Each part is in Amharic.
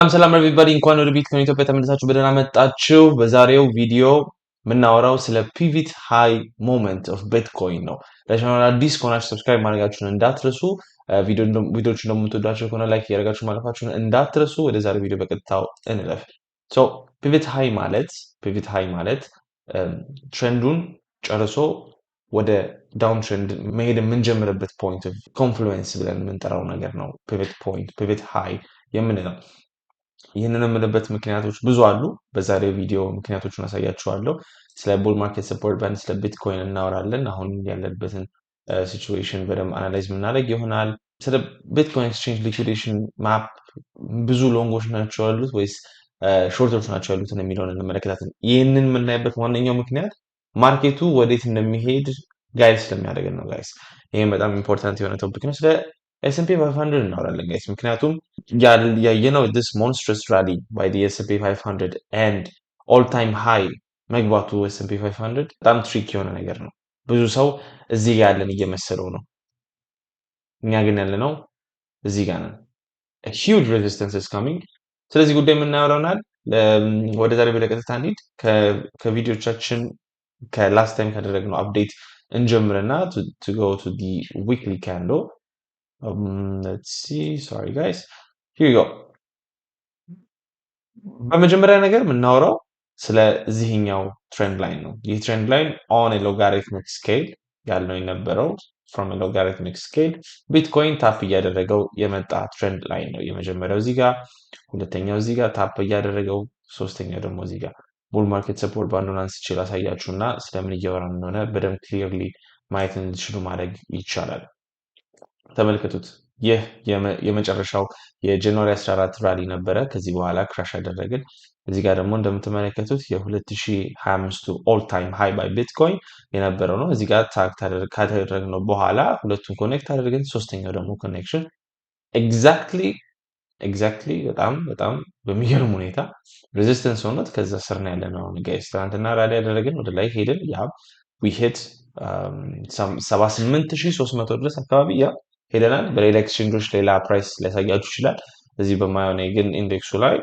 ሰላም ኤቨሪባዲ እንኳን ወደ ቢትኮይን ኢትዮጵያ ተመልሳችሁ በደህና መጣችሁ። በዛሬው ቪዲዮ የምናወራው ስለ ፒቪት ሃይ ሞመንት ኦፍ ቢትኮይን ነው። ለቻናሉ አዲስ ከሆናችሁ ሰብስክራይብ ማድረጋችሁን እንዳትረሱ። ቪዲዮዎችን ደግሞ የምትወዷቸው ከሆነ ላይክ እያደረጋችሁ ማለፋችሁን እንዳትረሱ። ወደ ዛሬው ቪዲዮ በቀጥታው እንለፍ። ሶ ፒቪት ሃይ ማለት ትሬንዱን ጨርሶ ወደ ዳውን ትሬንድ መሄድ የምንጀምርበት ፖይንት ኦፍ ኮንፍሉዌንስ ብለን የምንጠራው ነገር ነው። ፒቪት ሃይ የምንለው ይህንን የምልበት ምክንያቶች ብዙ አሉ። በዛሬው ቪዲዮ ምክንያቶቹን አሳያችኋለሁ። ስለ ቡል ማርኬት ሰፖርት ባንድ ስለ ቢትኮይን እናወራለን። አሁን ያለንበትን ሲቹዌሽን በደንብ አናላይዝ የምናደርግ ይሆናል። ስለ ቢትኮይን ኤክስቼንጅ ሊኩዊዴሽን ማፕ ብዙ ሎንጎች ናቸው ያሉት ወይስ ሾርቶች ናቸው ያሉትን የሚለውን እንመለከታለን። ይህንን የምናይበት ዋነኛው ምክንያት ማርኬቱ ወዴት እንደሚሄድ ጋይድ ስለሚያደርገን ነው። ጋይስ ይህም በጣም ኢምፖርታንት የሆነ ቶፒክ ነው። ስለ S&P 500 እናወራለን ጋይስ። ምክንያቱም ያየነው this monstrous rally by the S&P 500 and all time high መግባቱ S&P 500 በጣም ትሪክ የሆነ ነገር ነው። ብዙ ሰው እዚህ ጋር ያለን እየመሰለው ነው። እኛ ግን ያለነው እዚህ ጋር ነን። a huge resistance is coming። ስለዚህ ጉዳይ የምናወራውናል። ወደ ዛሬ በቀጥታ እንሂድ። ከቪዲዮቻችን ከላስት ታይም ካደረግነው አፕዴት እንጀምርና to go to the weekly candle. Let's see. Sorry, guys. Here you go. በመጀመሪያ ነገር የምናወራው ስለዚህኛው ትሬንድ ላይን ነው። ይህ ትሬንድ ላይን on a logarithmic scale ያልነው የነበረው from a logarithmic scale ቢትኮይን ታፕ እያደረገው የመጣ ትሬንድ ላይን ነው። የመጀመሪያው እዚህ ጋር፣ ሁለተኛው እዚህ ጋር ታፕ እያደረገው፣ ሶስተኛው ደግሞ እዚህ ጋር ቡል ማርኬት ሰፖርት ባንዱን አንስቼ ላሳያችሁና ስለምን እያወራን እንደሆነ በደንብ ክሊርሊ ማየት እንድትችሉ ማድረግ ይቻላል። ተመልከቱት። ይህ የመጨረሻው የጃንዋሪ 14 ራሊ ነበረ። ከዚህ በኋላ ክራሽ አደረግን። እዚህ ጋር ደግሞ እንደምትመለከቱት የ2025 ኦል ታይም ሃይ ባይ ቢትኮይን የነበረው ነው። እዚህ ጋር ታግ ካደረግነው በኋላ ሁለቱን ኮኔክት አድርገን ሶስተኛው ደግሞ ኮኔክሽን ኤግዛክትሊ በጣም በሚገርም ሁኔታ ሬዚስተንስ ሆኖት ከዛ ስር ነው ያለነው። ጋይስ ትናንትና ራሊ ያደረግን ወደ ላይ ሄድን። ያ ዊ ሂት 78300 ድረስ አካባቢ ያ ሄደናል። በሌላ ኤክስቼንጆች ሌላ ፕራይስ ሊያሳያችሁ ይችላል። እዚህ በማየው ግን ኢንዴክሱ ላይ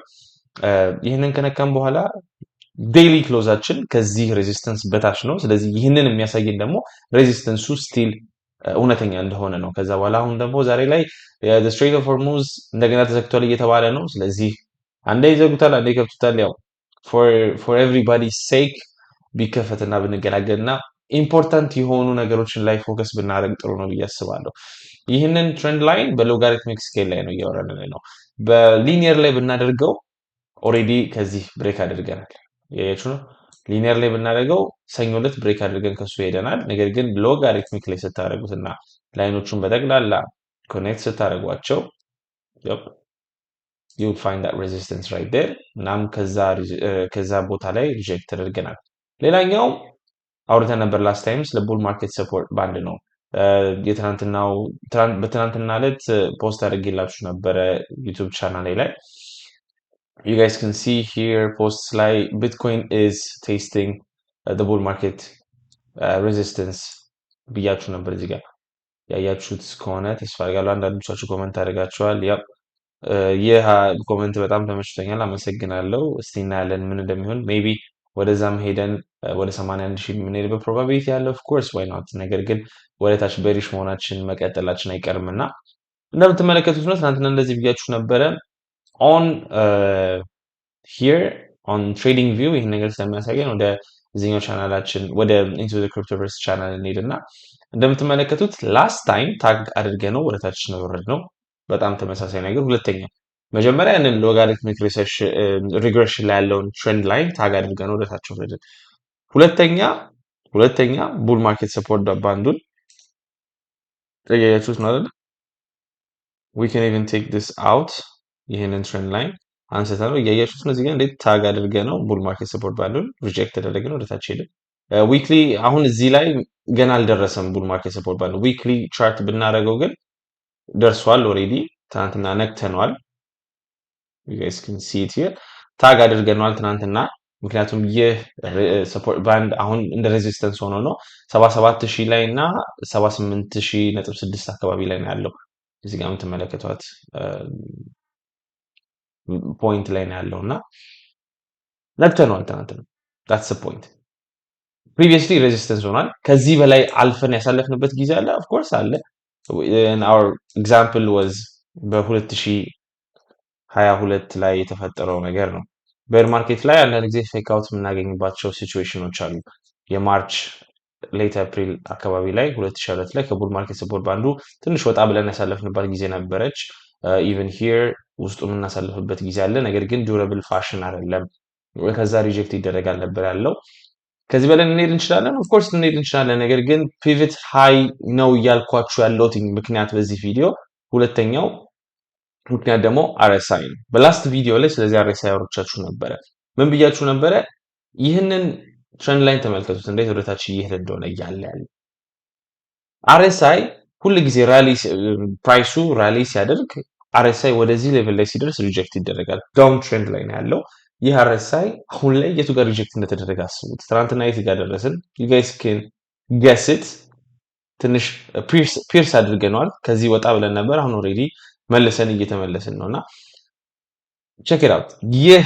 ይህንን ከነካም በኋላ ዴይሊ ክሎዛችን ከዚህ ሬዚስተንስ በታች ነው። ስለዚህ ይህንን የሚያሳየን ደግሞ ሬዚስተንሱ ስቲል እውነተኛ እንደሆነ ነው። ከዛ በኋላ አሁን ደግሞ ዛሬ ላይ ስትሬት ኦፍ ሆርሙዝ እንደገና ተዘግቷል እየተባለ ነው። ስለዚህ አንዴ ይዘጉታል፣ አንዴ ይከፍቱታል። ያው ፎር ኤቭሪባዲ ሴክ ቢከፈትና ብንገላገልና ኢምፖርታንት የሆኑ ነገሮችን ላይ ፎከስ ብናደርግ ጥሩ ነው ብዬ አስባለሁ። ይህንን ትሬንድ ላይን በሎጋሪትሚክ ስኬል ላይ ነው እያወራን ነው። በሊኒየር ላይ ብናደርገው ኦሬዲ ከዚህ ብሬክ አድርገናል። ያያችሁ ነው። ሊኒየር ላይ ብናደርገው ሰኞ ዕለት ብሬክ አድርገን ከሱ ሄደናል። ነገር ግን ሎጋሪትሚክ ላይ ስታደርጉትና ላይኖቹን በጠቅላላ ኮኔክት ስታደርጓቸው you would find that resistance right there። እናም ከዛ ቦታ ላይ ሪጀክት ተደርገናል። ሌላኛው አውርተን ነበር ላስት ታይም ስለ ቡል ማርኬት ሰፖርት ባንድ ነው። በትናንትና ዕለት ፖስት አድርጌላችሁ ነበረ ዩቲዩብ ቻናሌ ላይ። you guys can see here posts ላይ bitcoin is tasting the bull market resistance ብያችሁ ነበር። እዚህ ጋር ያያችሁት ከሆነ ተስፋ አደርጋለሁ። አንዳንዶቻችሁ ኮመንት አድርጋችኋል። ያ ይህ ኮመንት በጣም ተመችቶኛል፣ አመሰግናለሁ። እስቲ እናያለን ምን እንደሚሆን። ሜቢ ወደዛም ሄደን ወደ 81,000 የምንሄድበት ፕሮባቢሊቲ ያለው ኦፍ ኮርስ ዋይ ኖት። ነገር ግን ወደታች በሪሽ መሆናችን መቀጠላችን አይቀርምና እንደምትመለከቱት ነው። ትናንትና እንደዚህ ብያችሁ ነበረ። ኦን ሂር ኦን ትሬዲንግ ቪው ይህን ነገር ስለሚያሳየን ወደ እዚህኛው ቻናላችን ወደ ኢንቱ ዘ ክሪፕቶቨርስ ቻናል እንሄድና እንደምትመለከቱት ላስት ታይም ታግ አድርገ ነው ወደታች ነው የወረድነው። በጣም ተመሳሳይ ነገር። ሁለተኛ መጀመሪያ ያንን ሎጋሪትሚክ ሪግሬሽን ላይ ያለውን ትሬንድ ላይን ታግ አድርገን ወደታች ወረድን። ሁለተኛ ቡል ማርኬት ሰፖርት ባንዱን ያያችሁት ነው አይደል? we can even take this out። ይሄንን ትሬንድ ላይን አንስተን ነው እያያችሁት ነው። እዚህ ጋር እንዴት ታግ አድርገ ነው ቡል ማርኬት ሰፖርት ባንዱን ሪጀክት ተደረገን ወደታች ሄድን። ዊክሊ አሁን እዚህ ላይ ገና አልደረሰም ቡል ማርኬት ሰፖርት ባንዱ። ዊክሊ ቻርት ብናደርገው ግን ደርሷል ኦሬዲ። ትናንትና ነክተነዋል። you guys can see it here። ታግ አድርገነዋል ትናንትና። ምክንያቱም ይህ ሰፖርት ባንድ አሁን እንደ ሬዚስተንስ ሆኖ ነው 77,000 ላይ እና 78,600 አካባቢ ላይ ነው ያለው። እዚህ ጋር የምትመለከቷት ፖይንት ላይ ነው ያለውና ነድተነዋል ትናንትና። that's the point previously resistance ሆኗል። ከዚህ በላይ አልፈን ያሳለፍንበት ጊዜ አለ of course አለ and our example was በ2022 ላይ የተፈጠረው ነገር ነው። ቤር ማርኬት ላይ አንዳንድ ጊዜ ፌክ አውት የምናገኝባቸው ሲቹዌሽኖች አሉ። የማርች ሌት ኤፕሪል አካባቢ ላይ 2022 ላይ ከቡል ማርኬት ሰፖርት ባንዱ ትንሽ ወጣ ብለን ያሳለፍንባት ጊዜ ነበረች። ኢቨን ሂር ውስጡ የምናሳልፍበት ጊዜ አለ። ነገር ግን ዱረብል ፋሽን አይደለም። ከዛ ሪጀክት ይደረጋል ነበር ያለው። ከዚህ በላይ እንሄድ እንችላለን፣ ኦፍ ኮርስ እንሄድ እንችላለን። ነገር ግን ፒቪት ሃይ ነው እያልኳችሁ ያለሁት ምክንያት በዚህ ቪዲዮ ሁለተኛው ምክንያት ደግሞ አርኤስአይ ነው። በላስት ቪዲዮ ላይ ስለዚህ አርኤስአይ አውርቻችሁ ነበረ። ምን ብያችሁ ነበረ? ይህንን ትሬንድ ላይን ተመልከቱት እንዴት ወደታች እየሄደ እንደሆነ እያለ ያለ አርኤስአይ ሁሉ ጊዜ ራሊ ፕራይሱ ራሊ ሲያደርግ አርኤስአይ ወደዚህ ሌቭል ላይ ሲደርስ ሪጀክት ይደረጋል። ዳውን ትሬንድ ላይ ነው ያለው። ይህ አርኤስአይ አሁን ላይ የቱ ጋር ሪጀክት እንደተደረገ አስቡት። ትናንትና የት ጋር ደረስን? you guys can guess it። ትንሽ ፒርስ አድርገነዋል። ከዚህ ወጣ ብለን ነበር። አሁን ኦሬዲ መልሰን እየተመለስን ነውና ቼክ ኢት አውት። ይህ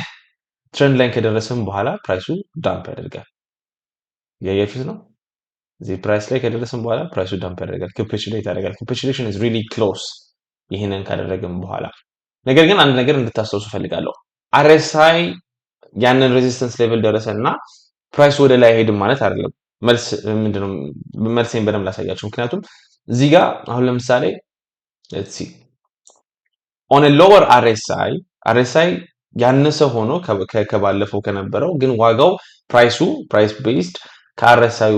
ትሬንድ ላይን ከደረሰን በኋላ ፕራይሱ ዳምፕ ያደርጋል። ያያችሁት ነው። እዚህ ፕራይስ ላይ ከደረሰን በኋላ ፕራይሱ ዳምፕ ያደርጋል፣ ካፒቹሌት ያደርጋል። ካፒቹሌሽን is really close ይሄንን ካደረግን በኋላ። ነገር ግን አንድ ነገር እንድታስተውሱ ፈልጋለሁ። አርኤስአይ ያንን ሬዚስተንስ ሌቭል ደረሰና ፕራይስ ወደ ላይ ሄድም ማለት አይደለም። መልስ ምንድነው? መልሴን በደንብ ላሳያችሁ። ምክንያቱም እዚህ ጋር አሁን ለምሳሌ let's see on a lower RSI ያነሰ ሆኖ ከባለፈው ከነበረው ግን ዋጋው ፕራይስ ቤዝድ ከአርኤስአዩ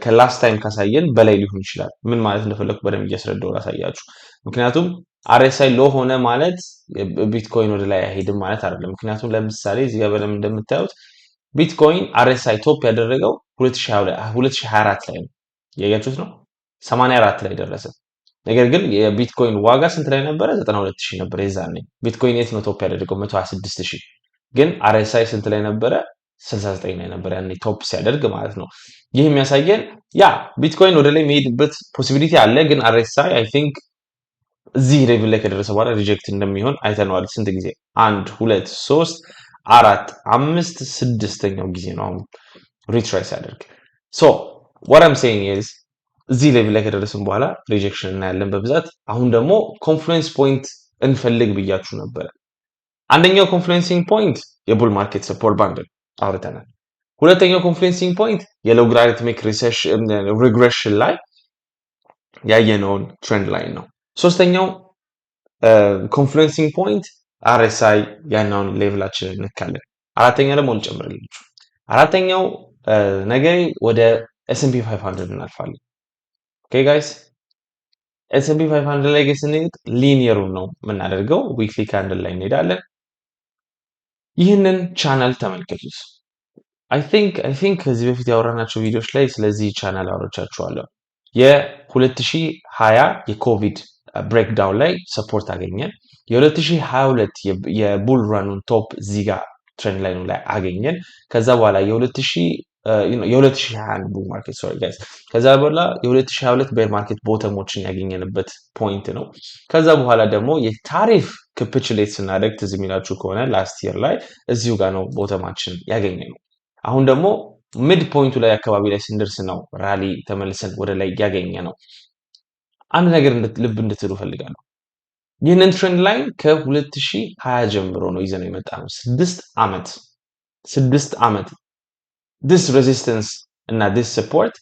ከላስት ታይም ካሳየን በላይ ሊሆን ይችላል። ምን ማለት እንደፈለኩ በደንብ እያስረዳው ላሳያችሁ። ምክንያቱም አርኤስአይ ሎ ሆነ ማለት ቢትኮይን ወደ ላይ አይሄድም ማለት አይደለም። ምክንያቱም ለምሳሌ እዚህ ጋር በደንብ እንደምታዩት ቢትኮይን አርኤስአይ ቶፕ ያደረገው 2024 ላይ ነው። ያያችሁት ነው 84 ላይ ደረሰ። ነገር ግን የቢትኮይን ዋጋ ስንት ላይ ነበረ? 92000 ነበር የዛኔ። ቢትኮይን የት ነው ቶፕ ያደረገው? 126000። ግን አርኤስአይ ስንት ላይ ነበረ? 69 ላይ ነበር ያኔ ቶፕ ሲያደርግ ማለት ነው። ይህ የሚያሳየን ያ ቢትኮይን ወደ ላይ የሚሄድበት ፖሲቢሊቲ አለ። ግን አርኤስአይ አይ ቲንክ እዚህ ሌቭል ላይ ከደረሰ በኋላ ሪጀክት እንደሚሆን አይተነዋል። ስንት ጊዜ? 1 2 3 4 5 6ኛው ጊዜ ነው አሁን ሪትራይ ሲያደርግ። ሶ what I'm saying is እዚህ ሌቭል ላይ ከደረስን በኋላ ሪጀክሽን እናያለን በብዛት። አሁን ደግሞ ኮንፍሉዌንስ ፖይንት እንፈልግ ብያችሁ ነበር። አንደኛው ኮንፍሉዌንሲንግ ፖይንት የቡል ማርኬት ሰፖርት ባንድ አውርተናል። ሁለተኛው ኮንፍሉዌንሲንግ ፖይንት የሎጋሪትሚክ ሪግሬሽን ላይ ያየነውን ትሬንድ ላይን ነው። ሶስተኛው ኮንፍሉዌንሲንግ ፖይንት አርኤስአይ ያናውን ሌቭላችንን እንካለን። አራተኛ ደግሞ ልጨምርላችሁ። አራተኛው ነገ ወደ S&P 500 እናልፋለን። ኦኬ ጋይስ S&P 500 ላይ ስንሄድ ሊኒየሩን ነው የምናደርገው። ዊክሊ ካንድል ላይ እንሄዳለን። ይህንን ቻናል ተመልከቱት። አይ ቲንክ ከዚህ በፊት ያወራናቸው ቪዲዮዎች ላይ ስለዚህ ቻናል አውርቻችኋለሁ። የ2020 የኮቪድ ብሬክዳውን ላይ ሰፖርት አገኘን። የ2022 የቡል ራኑን ቶፕ እዚህ ጋር ትሬንድ ላይኑ ላይ አገኘን። ከዛ በኋላ የ2021 ቡል ማርኬት ሶሪ ጋይስ፣ ከዛ በኋላ የ2022 ቤር ማርኬት ቦተሞችን ያገኘንበት ፖይንት ነው። ከዛ በኋላ ደግሞ የታሪፍ ካፒቹሌት ስናደርግ ትዝ የሚላችሁ ከሆነ ላስት ይር ላይ እዚሁ ጋር ነው ቦተማችን ያገኘነው። አሁን ደግሞ ሚድ ፖይንቱ ላይ አካባቢ ላይ ስንደርስ ነው ራሊ ተመልሰን ወደ ላይ ያገኘ ነው። አንድ ነገር ልብ እንድትሉ ፈልጋለሁ። ይህንን ትሬንድ ላይን ከ2020 ጀምሮ ነው ይዘነው የመጣ ነው። 6 ዓመት this resistance እና this support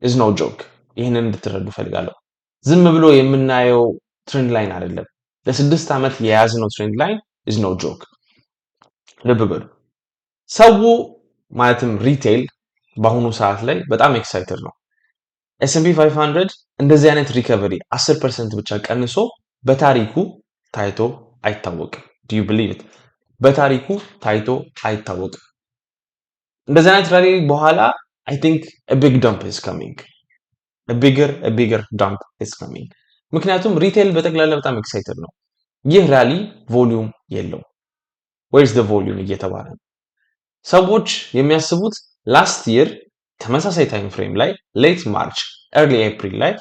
is no joke። ይህንን እንድትረዱ ፈልጋለሁ። ዝም ብሎ የምናየው ትሬንድ ላይን አይደለም። ለ6 ዓመት የያዝነው ትሬንድ ላይን is no joke። ልብ በሉ። ሰው ማለትም ሪቴል በአሁኑ ሰዓት ላይ በጣም ኤክሳይትድ ነው። S&P 500 እንደዚህ አይነት ሪከቨሪ 10% ብቻ ቀንሶ በታሪኩ ታይቶ አይታወቅም። do you believe it? በታሪኩ ታይቶ አይታወቅም። እንደዚህ አይነት ራሊ በኋላ I think a big dump is coming. a bigger dump is coming. ምክንያቱም ሪቴል በጠቅላላ በጣም ኤክሳይትድ ነው። ይህ ራሊ ቮሊዩም የለው። where is the volume እየተባለ ነው። ሰዎች የሚያስቡት ላስት ይር ተመሳሳይ ታይም ፍሬም ላይ ሌት ማርች ኤርሊ ኤፕሪል ላይ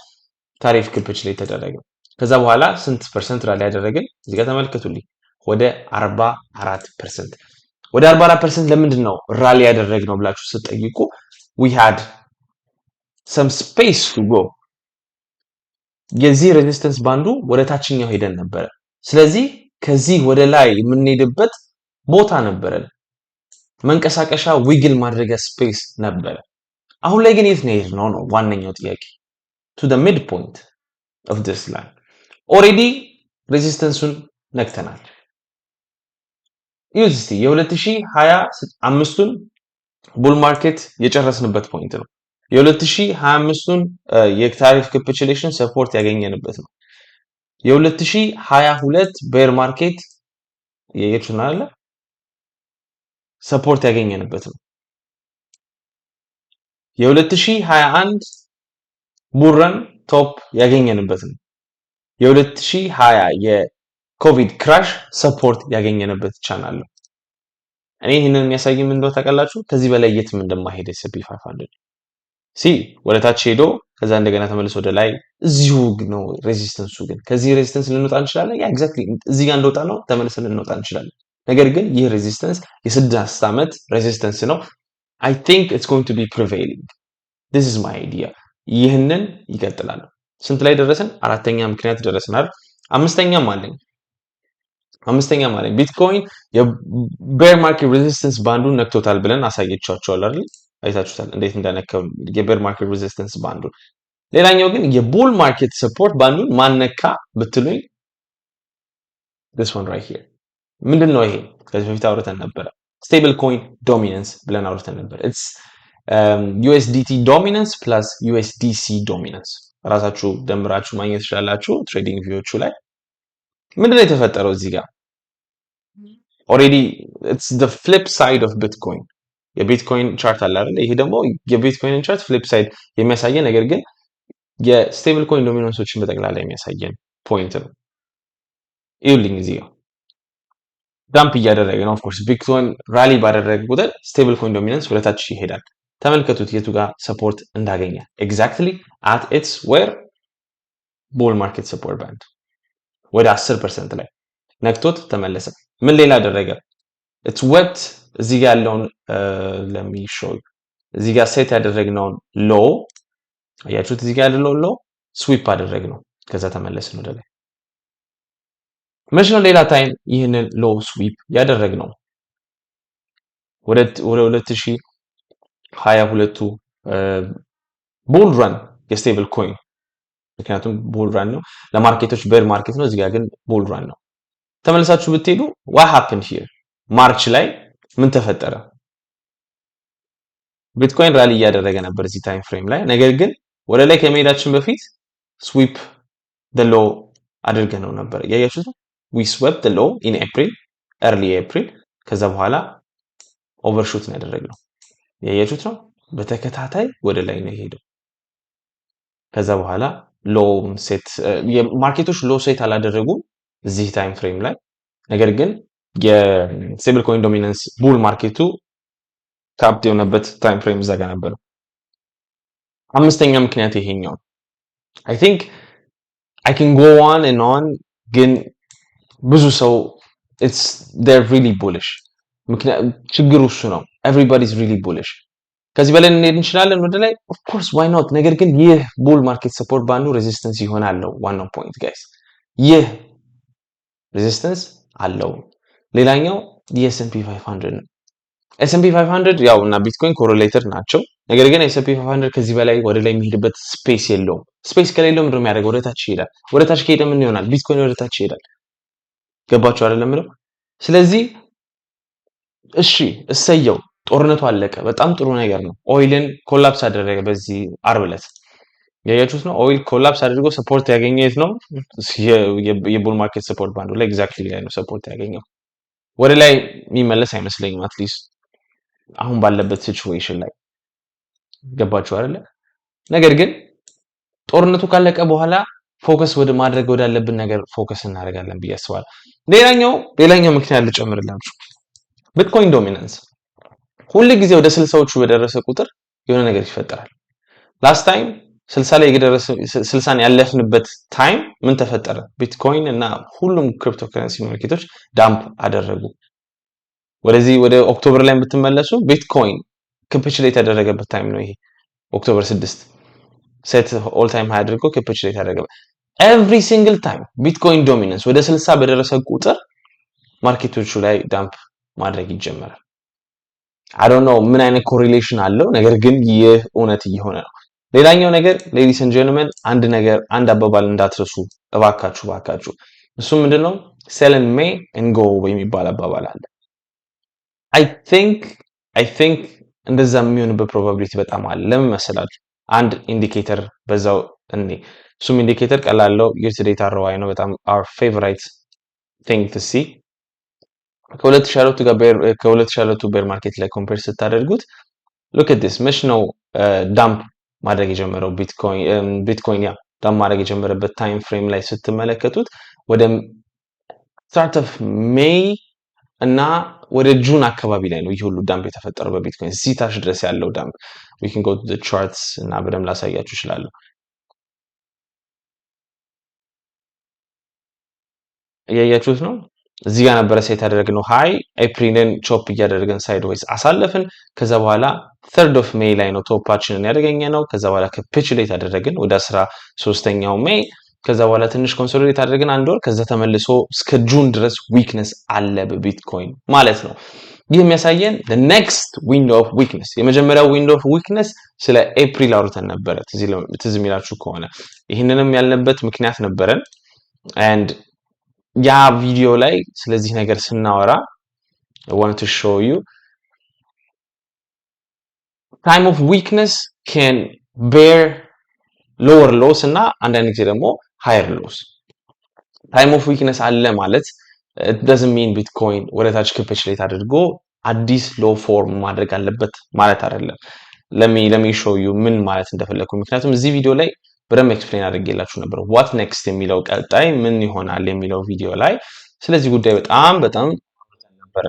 ታሪፍ ካፒቹሌት ተደረገ። ከዛ በኋላ ስንት ፐርሰንት ራሊ ያደረገ? እዚህ ጋር ተመልከቱልኝ። ወደ 44%። ወደ 44% ለምንድን ነው ራሊ ያደረግነው ብላችሁ ስትጠይቁ we had some space to go። የዚህ ሬዚስተንስ ባንዱ ወደ ታችኛው ሄደን ነበረ። ስለዚህ ከዚህ ወደ ላይ የምንሄድበት ቦታ ነበረን፣ መንቀሳቀሻ ዊግል ማድረጊያ ስፔስ ነበረ። አሁን ላይ ግን የት ነው የሄድነው ነው ዋነኛው ጥያቄ። to the midpoint of this line already ሬዚስተንሱን ነክተናል። ይሁን እስቲ የ2025ቱን ቡል ማርኬት የጨረስንበት ፖይንት ነው። የ2025ቱን የታሪፍ ካፒቹሌሽን ሰፖርት ያገኘንበት ነው። የ2022 ቤር ማርኬት የየቱን አለ ሰፖርት ያገኘንበት ነው። የ2021 ቡረን ቶፕ ያገኘንበት ነው። የ2020 የኮቪድ ክራሽ ሰፖርት ያገኘንበት ቻናል ነው። እኔ ይህንን የሚያሳይ ምን እንደው ታውቃላችሁ? ከዚህ በላይ የትም እንደማይሄድ S&P 500 ወደ ታች ሄዶ ከዛ እንደገና ተመልሶ ወደ ላይ እዚሁ ነው ሬዚስተንሱ። ግን ከዚህ ሬዚስተንስ ልንወጣ እንችላለን። ያ ኤግዛክትሊ እዚህ ጋር እንደወጣ ነው ተመልሰን ልንወጣ እንችላለን። ነገር ግን ይህ ሬዚስተንስ የ6 ዓመት ሬዚስተንስ ነው። I think it's going to be prevailing. This is my idea. ይህንን ይቀጥላል። ስንት ላይ ደረሰን? አራተኛ ምክንያት ደረስናል። አምስተኛም አለኝ ቢትኮይን የቤር ማርኬት ሬዚስተንስ ባንዱን ነክቶታል ብለን አሳየቻችኋል አይደል? አይታችሁታል እንዴት እንደነካው የቤር ማርኬት ሬዚስተንስ ባንዱን። ሌላኛው ግን የቡል ማርኬት ሰፖርት ባንዱን ማነካ ብትሉኝ this one right here ምንድነው ይሄ? ከዚህ በፊት አውርተን ነበር። ስቴብል ኮይን ዶሚናንስ ብለን አውርተን ነበር። it's USDT dominance plus USDC dominance ራሳችሁ ደምራችሁ ማግኘት ትችላላችሁ ትሬዲንግ ቪዎቹ ላይ። ምንድነው የተፈጠረው እዚህ ጋር? already it's the flip side of Bitcoin። የቢትኮይን ቻርት አለ አይደል? ይሄ ደግሞ የቢትኮይን ቻርት ፍሊፕ ሳይድ የሚያሳየን ነገር ግን የስቴብል ኮይን ዶሚናንሶችን በጠቅላላ የሚያሳየን ፖይንት ነው። ይኸውልኝ እዚህ ጋር ዳምፕ እያደረገ ነው። ኦፍ ኮርስ ቢትኮይን ራሊ ባደረገ ቁጥር ስቴብል ኮይን ዶሚናንስ ወደ ታች ይሄዳል። ተመልከቱት የቱ ጋር ሰፖርት እንዳገኘ ኤግዛክትሊ at its where bull market support band ወደ 10% ላይ ነክቶት ተመለሰ። ምን ሌላ አደረገ? it's what እዚህ ጋር ያለውን let me show you እዚህ ጋር ሴት ያደረግነውን ሎው አያችሁት? እዚህ ጋር ያለውን ሎው ስዊፕ አደረግነው ከዛ ተመለስን ወደ ላይ። መቼ ነው ሌላ ታይም ይህንን ሎው ስዊፕ ያደረግነው? ወደ 2022ቱ ቡል ራን የስቴብል ኮይን ምክንያቱም ቡል ራን ነው ለማርኬቶች ቤር ማርኬት ነው። እዚህ ጋር ግን ቡል ራን ነው። ተመልሳችሁ ብትሄዱ what happened here ማርች ላይ ምን ተፈጠረ? ቢትኮይን ራሊ እያደረገ ነበር እዚህ ታይም ፍሬም ላይ። ነገር ግን ወደ ላይ ከመሄዳችን በፊት ስዊፕ the low አድርገነው ነበር። ያያችሁት we swept the low in April early April ከዛ በኋላ ኦቨርሹት ነው ያደረግነው። ያያችሁት ነው በተከታታይ ወደ ላይ ነው የሄደው። ከዛ በኋላ ሎው ሴት የማርኬቶች ሎው ሴት አላደረጉም እዚህ ታይም ፍሬም ላይ። ነገር ግን የስቴብል ኮይን ዶሚናንስ ቡል ማርኬቱ ካፕት የሆነበት ታይም ፍሬም እዛ ጋር ነበር። አምስተኛ ምክንያት ይሄኛው I think I can go on and on ግን ብዙ ሰው they're really bullish ችግሩ እሱ ነው። everybody is really bullish። ከዚህ በላይ እንሄድ እንችላለን ወደ ላይ of course why not። ነገር ግን ይህ ቡል ማርኬት ሰፖርት ባንዱ ሬዚስተንስ ይሆናል። ዋናው ፖይንት ጋይስ ይህ ሬዚስተንስ አለው። ሌላኛው የኤስ&ፒ 500 ነው። ኤስ&ፒ 500 ያው እና ቢትኮይን ኮሪሌተድ ናቸው። ነገር ግን ኤስ&ፒ 500 ከዚህ በላይ ወደ ላይ የሚሄድበት ስፔስ የለውም። ስፔስ ከሌለው ምንድነው የሚያደርገው? ወደ ታች ይሄዳል። ወደ ታች ከሄደ ምን ይሆናል? ቢትኮይን ወደ ታች ይሄዳል። ገባችሁ አይደለም ምለው? ስለዚህ እሺ እሰየው ጦርነቱ አለቀ። በጣም ጥሩ ነገር ነው። ኦይልን ኮላፕስ አደረገ በዚህ አርብ ዕለት ያያችሁት ነው። ኦይል ኮላፕስ አድርጎ ሰፖርት ያገኘው የት ነው? የቡል ማርኬት ሰፖርት ባንዱ ላይ ኤግዛክትሊ ላይ ነው ሰፖርት ያገኘው። ወደ ላይ የሚመለስ አይመስለኝም አትሊስት አሁን ባለበት ሲቹዌሽን ላይ ገባችሁ አይደለ? ነገር ግን ጦርነቱ ካለቀ በኋላ ፎከስ ወደ ማድረግ ወዳለብን ነገር ፎከስ እናደርጋለን ብዬ አስባለሁ። ሌላኛው ምክንያት ልጨምርላችሁ። ቢትኮይን ዶሚናንስ ሁሉ ጊዜ ወደ 60ዎቹ በደረሰ ቁጥር የሆነ ነገር ይፈጠራል። ላስት ታይም 60 ላይ የደረሰ 60ን ያለፍንበት ታይም ምን ተፈጠረ? ቢትኮይን እና ሁሉም ክሪፕቶ ከረንሲ ማርኬቶች ዳምፕ አደረጉ። ወደዚህ ወደ ኦክቶበር ላይ ብትመለሱ ቢትኮይን ካፒቹሌት ያደረገበት ታይም ነው ይሄ ኦክቶበር 6 ሴት ኦል ታይም ሃይ አድርጎ ካፒቹሌት ያደረገበት ኤቭሪ ሲንግል ታይም ቢትኮይን ዶሚናንስ ወደ 60 በደረሰ ቁጥር ማርኬቶቹ ላይ ዳምፕ ማድረግ ይጀምራል። አይ ዶንት ኖ ምን አይነት ኮሪሌሽን አለው፣ ነገር ግን ይህ እውነት እየሆነ ነው። ሌላኛው ነገር ሌዲስ ኤንድ ጀንትልመን አንድ አባባል እንዳትረሱ እባካችሁ። እሱ ምንድነው? ሴል ኢን ሜይ ኤንድ ጎ የሚባል አባባል አለ። አይ ቲንክ እንደዛ የሚሆንበት ፕሮባቢሊቲ በጣም አለ። ለምን መሰላችሁ? አንድ ኢንዲኬተር በዛው እሱም ኢንዲኬተር ቀላለው year to date ROI ነው። በጣም our favorite thing to see ከ2022 ቤር ማርኬት ላይ ኮምፔር ስታደርጉት look at this መች ነው ዳምፕ ማድረግ የጀመረው ቢትኮይን ዳምፕ ማድረግ የጀመረበት ታይም ፍሬም ላይ ስትመለከቱት ወደ ስታርት ኦፍ ሜይ እና ወደ ጁን አካባቢ ላይ ነው ይህ ሁሉ ዳምፕ የተፈጠረው በቢትኮይን እዚህ ታች ድረስ ያለው ዳምፕ we can go to the charts እና በደንብ ላሳያችሁ እችላለሁ። እያያችሁት ነው። እዚህ ጋር ነበረ ሴት ያደረግነው ሃይ ኤፕሪልን ቾፕ እያደረገን ሳይድዌይስ አሳለፍን። ከዛ በኋላ 3rd of ሜይ ላይ ነው ቶፓችንን ያደረገኘው። ከዛ በኋላ ካፒቹሌት አደረግን ወደ 13ኛው ሜይ። ከዛ በኋላ ትንሽ ኮንሶሊዴት አደረግን አንድ ወር። ከዛ ተመልሶ እስከ ጁን ድረስ ዊክነስ አለ በቢትኮይን ማለት ነው። ይህ የሚያሳየን the next window of weakness የመጀመሪያው window of weakness ስለ ኤፕሪል አውርተን ነበረ ትዝ የሚላችሁ ከሆነ ይህንንም ያልንበት ምክንያት ነበረን and ያ ቪዲዮ ላይ ስለዚህ ነገር ስናወራ I wanted to show you time of weakness can bear lower lows እና አንዳንድ ጊዜ ደግሞ higher lows time of weakness አለ ማለት it doesn't mean bitcoin ወደታች ካፒቹሌት አድርጎ አዲስ ሎ ፎርም ማድረግ አለበት ማለት አይደለም። let me show you ምን ማለት እንደፈለኩ ምክንያቱም እዚህ ቪዲዮ ላይ በደንብ ኤክስፕሌን አድርጌላችሁ ነበር what next የሚለው ቀጣይ ምን ይሆናል የሚለው ቪዲዮ ላይ ስለዚህ ጉዳይ በጣም ነበር።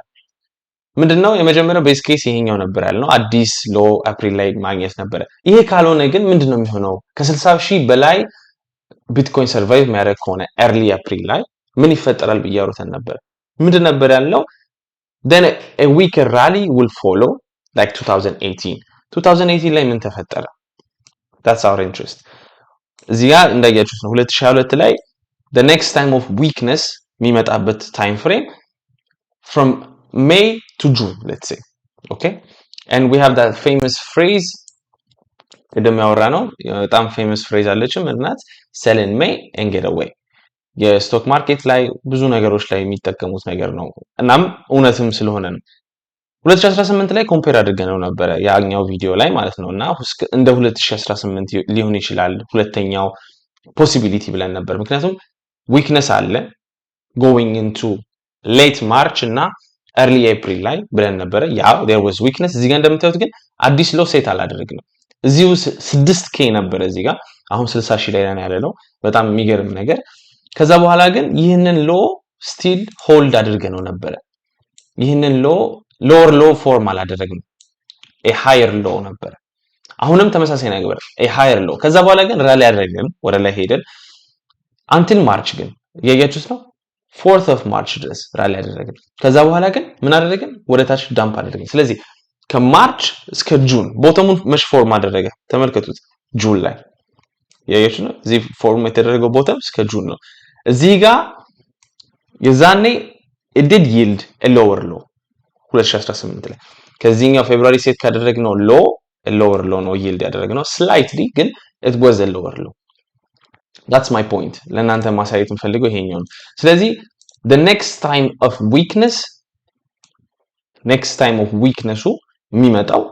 ምንድነው የመጀመሪያው ቤዝ ኬስ ይሄኛው ነበር ያልነው አዲስ ሎ አፕሪል ላይ ማግኘት ነበር። ይሄ ካልሆነ ግን ምንድነው የሚሆነው? ከ60,000 በላይ ቢትኮይን ሰርቫይቭ የሚያደርግ ከሆነ early አፕሪል ላይ ምን ይፈጠራል ብዬ አውርተን ነበር። ምንድን ነበር ያልነው? then a weaker rally will follow like 2018 ላይ ምን ተፈጠረ? that's our interest እዚህ ጋር እንዳያችሁት ነው 2022 ላይ the next time of weakness የሚመጣበት time frame from May to June let's say okay and we have that famous phrase ቅድም ያወራ ነው በጣም famous phrase አለችም እናት sell in May and get away የስቶክ ማርኬት ላይ ብዙ ነገሮች ላይ የሚጠቀሙት ነገር ነው እናም እውነትም ስለሆነ ነው 2018 ላይ ኮምፔር አድርገነው ነበር ያኛው ቪዲዮ ላይ ማለት ነውና እንደ 2018 ሊሆን ይችላል ሁለተኛው ፖሲቢሊቲ ብለን ነበር ምክንያቱም ዊክነስ አለ going into late March እና early April ላይ ብለን ነበር ያው there was weakness እዚህ ጋር እንደምታዩት ግን አዲስ ሎ ሴት አላደረግንም እዚሁ 6k ነበር እዚህ ጋር አሁን 60,000 ላይ ነው ያለው በጣም የሚገርም ነገር ከዛ በኋላ ግን ይህንን ሎ ስቲል ሆልድ አድርገነው ነበር ይህንን ሎ lower low form አላደረግንም a higher low ነበር አሁንም ተመሳሳይ ነገር a higher low ከዛ በኋላ ግን ራሊ አደረግን ወደ ላይ ሄደን until March ግን ያያችሁት ነው 4th of March ድረስ ራሊ አደረግን ከዛ በኋላ ግን ምን አደረግን ወደ ታች ዳምፕ አደረግን ስለዚህ ከማርች እስከ ጁን ቦተሙን መሽ ፎርም አደረገ ተመልከቱት ጁን ላይ ያያችሁት ነው እዚህ ፎርም የተደረገው ቦተም እስከ ጁን ነው እዚህ ጋር የዛኔ it did yield a lower low 2018 ላይ ከዚህኛው ፌብሩዋሪ ሴት ካደረግነው ሎ lower low ነው yield ያደረግነው slightly ግን it was a lower low that's my point ለእናንተ ማሳየት እንፈልገው ይሄኛው ነው ስለዚህ the next time of weakness የሚመጣው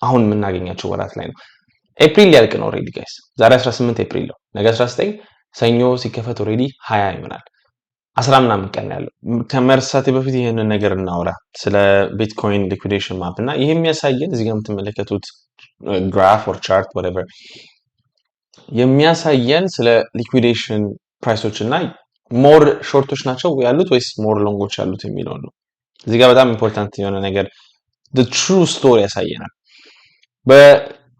አሁን የምናገኛቸው ወራት ላይ ነው ኤፕሪል ያልቅ ነው ኦሬዲ ጋይስ ዛሬ 18 ኤፕሪል ነው ነገ 19 ሰኞ ሲከፈት ኦሬዲ 20 ይሆናል 10 ምናምን ቀን ያለው ከመርሳቴ በፊት ይሄንን ነገር እናውራ ስለ ቢትኮይን ሊኩዊዴሽን ማፕ እና ይሄ የሚያሳየን እዚህ ጋር የምትመለከቱት ግራፍ ኦር ቻርት whatever የሚያሳየን ስለ ሊኩዊዴሽን ፕራይሶች እና ሞር ሾርቶች ናቸው ያሉት ወይስ ሞር ሎንጎች ያሉት የሚለው ነው እዚህ ጋር በጣም ኢምፖርታንት የሆነ ነገር the true story ያሳየናል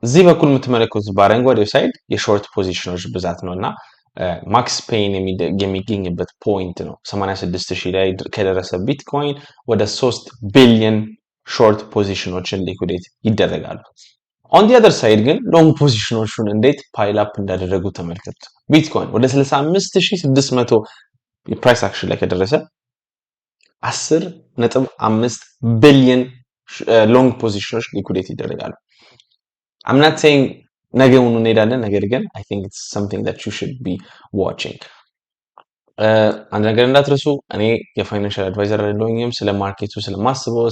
እዚህ በኩል የምትመለከቱት በአረንጓዴው ሳይድ የሾርት ፖዚሽኖች ብዛት ነውና ማክስ ፔን የሚገኝበት ፖይንት ነው። 86,000 ላይ ከደረሰ ቢትኮይን ወደ 3 ቢሊዮን ሾርት ፖዚሽኖችን ሊኩዴት ይደረጋሉ። ኦን ዲ አዘር ሳይድ ግን ሎንግ ፖዚሽኖቹን እንዴት ፓይል አፕ እንዳደረጉ ተመልከቱ። ቢትኮይን ወደ 65,600 የፕራይስ አክሽን ላይ ከደረሰ 10.5 ቢሊዮን ሎንግ ፖዚሽኖች ሊኩዴት ይደረጋሉ። I'm not saying ነገውኑ እንሄዳለን፣ ነገር ግን I think it's something that you should be watching። አንድ ነገር እንዳትረሱ፣ እኔ የፋይናንሻል አድቫይዘር አይደለሁም። ስለ ማርኬቱ ስለማስበው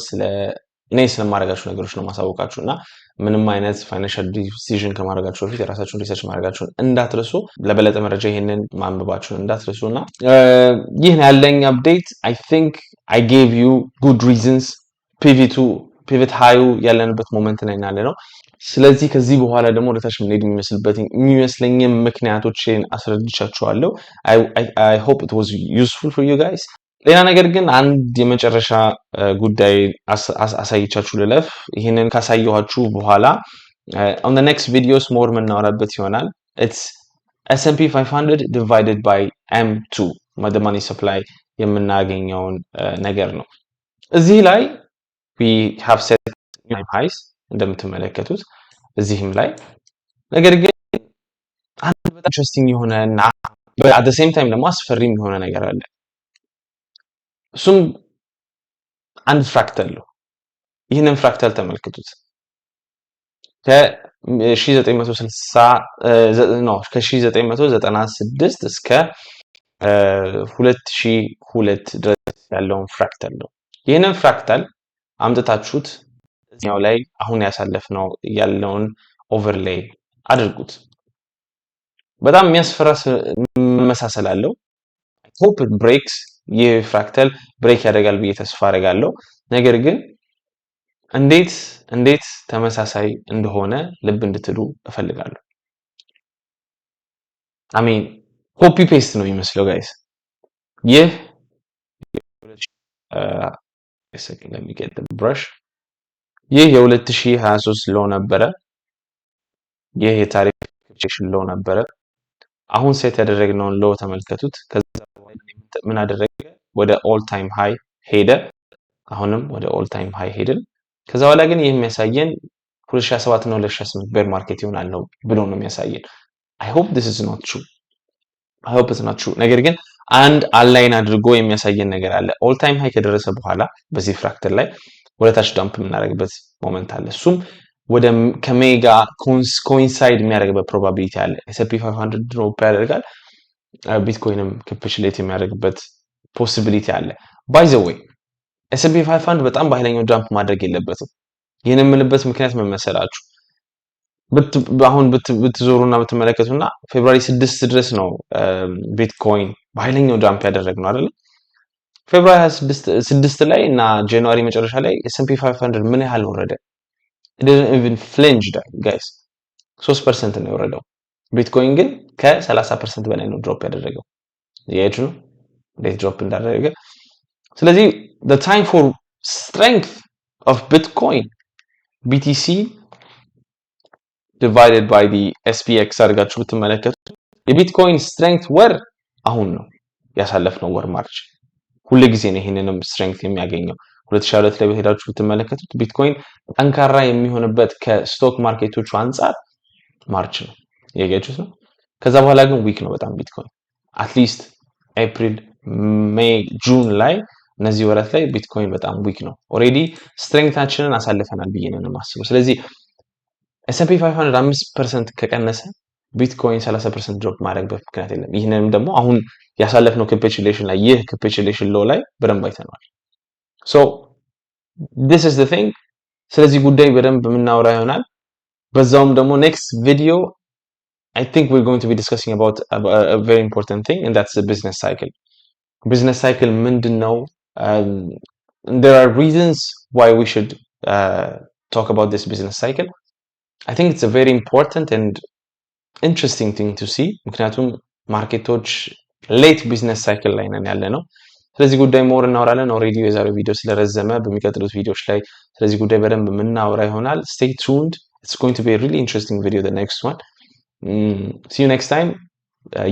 እኔ ስለማድረጋችሁ ነገሮች ነው ማሳወቃችሁ እና ምንም አይነት ፋይናንሻል ዲሲዥን ከማድረጋችሁ በፊት የራሳችሁን ሪሰርች ማድረጋችሁን እንዳትረሱ። ለበለጠ መረጃ ይሄንን ማንበባችሁን እንዳትረሱ እና ይህ ያለኝ አፕዴት I think I gave you good reasons ፒቪት ሃዩ ያለንበት ሞመንት ላይ ያለ ነው። ስለዚህ ከዚህ በኋላ ደግሞ ወደታች ምን የሚመስለኝ ምክንያቶችን አስረድቻችኋለሁ። I hope it was useful for you guys። ሌላ ነገር ግን አንድ የመጨረሻ ጉዳይ አሳይቻችሁ ልለፍ። ይህንን ካሳየኋችሁ በኋላ on the next videos more የምናወራበት ይሆናል። It's S&P 500 divided by M2 the money supply የምናገኘውን ነገር ነው። እዚህ ላይ we have set new highs እንደምትመለከቱት እዚህም ላይ ነገር ግን አንድ በጣም ኢንትረስቲንግ የሆነ እና at the same time ደግሞ አስፈሪም የሆነ ነገር አለ። እሱም አንድ ፍራክታል ነው። ይህንን ፍራክታል ተመልክቱት። ከ1996 እስከ 2002 ድረስ ያለውን ፍራክታል ነው። ይህንን ፍራክታል አምጥታችሁት እዚያው ላይ አሁን ያሳለፍነው ያለውን ኦቨርሌይ አድርጉት። በጣም የሚያስፈራ መመሳሰል አለው። ሆፕ ብሬክስ ይህ ፍራክታል ብሬክ ያደርጋል ብዬ ተስፋ አደርጋለሁ። ነገር ግን እንዴት ተመሳሳይ እንደሆነ ልብ እንድትሉ እፈልጋለሁ። አሜን ኮፒ ፔስት ነው የሚመስለው ጋይስ። ይህ ይህ የ2023 ሎ ነበረ። ይህ የታሪክ ሪጀክሽን ሎ ነበረ። አሁን ሴት ያደረግነውን ሎ ተመልከቱት። ከዛ በኋላ ምን አደረገ? ወደ ኦል ታይም ሃይ ሄደ። አሁንም ወደ ኦል ታይም ሃይ ሄድን። ከዛ በኋላ ግን ይህ የሚያሳየን 2017 እና 2018 ቤር ማርኬት ይሆናል ነው ብሎ ነው የሚያሳየን። I hope this is not true. I hope it's not true። ነገር ግን አንድ አላይን አድርጎ የሚያሳየን ነገር አለ። ኦል ታይም ሃይ ከደረሰ በኋላ በዚህ ፍራክተር ላይ ወደ ታች ዳምፕ የምናደርግበት ሞመንት አለ። እሱም ወደ ከሜጋ ኮኢንሳይድ የሚያደርግበት ፕሮባቢሊቲ አለ። S&P 500 ድሮፕ ያደርጋል፣ ቢትኮይንም ካፒቹሌት የሚያደርግበት ፖሲቢሊቲ አለ። ባይ ዘ ዌይ S&P 500 በጣም በኃይለኛው ጃምፕ ማድረግ የለበትም። ይህን የምልበት ምክንያት ምን መሰላችሁ? አሁን ብትዞሩና ብትመለከቱና ፌብሩዋሪ 6 ድረስ ነው ቢትኮይን በኃይለኛው ጃምፕ ያደረግነው አይደል? ፌብሩዋሪ 6 ላይ እና ጃንዋሪ መጨረሻ ላይ S&P 500 ምን ያህል ወረደ? it didn't even flinch guys 3% ነው የወረደው። ቢትኮይን ግን ከ30% በላይ ነው ድሮፕ ያደረገው። ያያችሁ ነው እንዴት ድሮፕ እንዳደረገ። ስለዚህ the time for strength of Bitcoin BTC divided by the SPX አድርጋችሁ ብትመለከቱ የቢትኮይን ስትሬንግት ወር አሁን ነው ያሳለፍነው ወር ማርች። ሁሉ ጊዜ ነው ይሄንንም ስትሬንግት የሚያገኘው። 2022 ላይ በሄዳችሁ ብትመለከቱት ቢትኮይን ጠንካራ የሚሆንበት ከስቶክ ማርኬቶቹ አንፃር ማርች ነው ያያችሁት ነው። ከዛ በኋላ ግን ዊክ ነው በጣም ቢትኮይን። አትሊስት ኤፕሪል፣ ሜይ፣ ጁን ላይ እነዚህ ወራት ላይ ቢትኮይን በጣም ዊክ ነው። ኦሬዲ ስትሬንግታችንን አሳልፈናል ብዬ ነው የማስበው። ስለዚህ S&P 500 5% ከቀነሰ ቢትኮይን 30% ድሮፕ ማድረግበት ምክንያት የለም። ይህንንም ደግሞ አሁን ያሳለፍነው ካፒቹሌሽን ላይ ይህ ካፒቹሌሽን ሎ ላይ በደንብ አይተናል። so this is the thing። ስለዚህ ጉዳይ በደንብ የምናወራ ይሆናል። በዛውም ደግሞ next video I think we're going to be discussing about a very important thing, and that's the business cycle. Business cycle ምንድነው? There are reasons why we should talk about this business cycle. I think it's a very important and interesting thing to see ምክንያቱም ማርኬቶች ሌት ቢዝነስ ሳይክል ላይ ነን ያለ ነው። ስለዚህ ጉዳይ ሞር እናወራለን። ኦሬዲ የዛሬው ቪዲዮ ስለረዘመ በሚቀጥሉት ቪዲዮዎች ላይ ስለዚህ ጉዳይ በደንብ የምናወራ ይሆናል። stay tuned it's going to be a really interesting video, the next one. See you next time.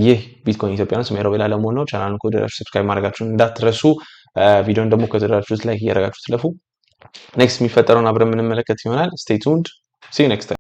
ይህ ቢትኮይን ኢትዮጵያ ነው። ስሜ ሮቤል አለሙ ነው። ቻናሉን ከወደዳችሁ ሰብስክራይብ ማድረጋችሁን እንዳትረሱ። ቪዲዮን ደግሞ ከወደዳችሁት ላይክ እያደረጋችሁ ትለፉ። ኔክስት የሚፈጠረውን አብረን የምንመለከት ይሆናል። ስቴይ ቱንድ። See you next time.